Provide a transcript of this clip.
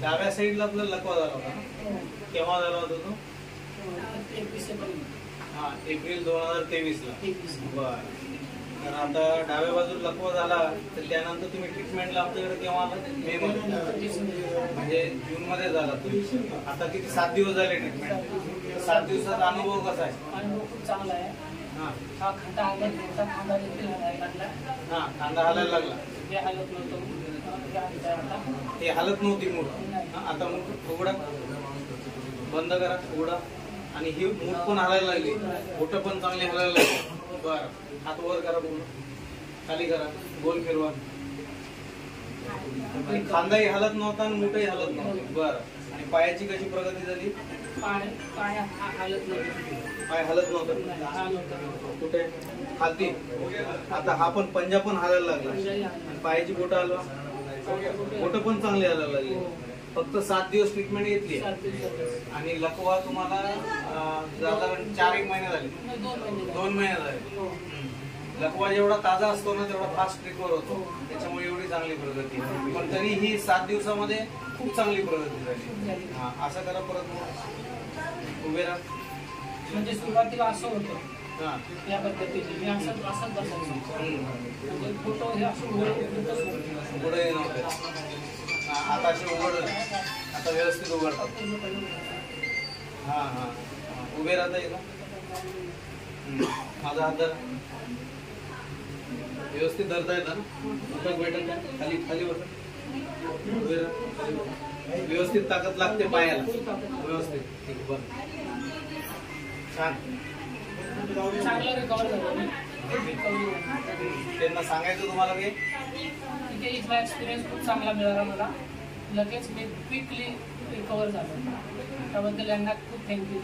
डाव्या साईडला आपला लकवा झाला होता ना? केव्हा झाला होता तो? 21 एप्रिल. हा, एप्रिल 2023 ला. बर. तर आता डाव्या बाजूला लकवा झाला तर त्यानंतर तुम्ही ट्रीटमेंटला आमच्याकडे केव्हा आला? मे मध्ये. म्हणजे जून मध्ये झाला तुम्ही. आता किती 7 दिवस झाले ट्रीटमेंट. 7 दिवसाचा अनुभव कसा आहे? अनुभव खूप चांगला आहे. हा, खांदा हलायला लागला. हा, खांदा हलायला लागला. हे हलत नव्हतं. हे हालत नव्हती मूठ. आता मूठ उघडा, बंद करा, उघडा. आणि ही मूठ पण हलायला लागली, बोट पण चांगली हलायला लागली. बर, हात वर करा, पूर्ण खाली करा, गोल फिरवा. खांदाही हलत नव्हता आणि मूठही हलत नव्हती. बर. आणि पायाची कशी प्रगती झाली? पाय हलत नव्हतं. पाय हलत नव्हतं. कुठे? खालती. आता हा पण पंजा पण हलायला लागला. आणि पायाची बोट हलवा, बोट पण चांगली हलायला लागली. फक्त 7 दिवस ट्रीटमेंट घेतली आणि लकवा तुम्हाला साधारण 4-1 महिने झाले. 2 महिने झाले. लकवा जेवढा ताजा असतो ना तेवढा फास्ट रिकवर होतो, त्याच्यामुळे एवढी चांगली प्रगती. पण तरी ही 7 दिवसामध्ये खूप चांगली प्रगती झाली. हा, असं करा परत. उभे राहा. म्हणजे सुरुवातीला असं होतं हा, या पद्धतीने मी असंच बसायचो. म्हणजे फोटो हे असं पुढे नव्हते. आता असे उघड, आता व्यवस्थित उघडतात. हा हा, उभे राहता येईल. माझा हात धरा, व्यवस्थित धरता येतं ना? बैठक खाली खाली बसा. उभे राहा. व्यवस्थित ताकद लागते पायाला, व्यवस्थित. ठीक, बरं. छान, चांगलं रिकवर झालं. त्यांना सांगायचं तुम्हाला की तिथे इथला एक्सपिरियन्स खूप चांगला मिळाला मला. लगेच मी क्विकली रिकवर झालो. त्याबद्दल यांना खूप थँक्यू.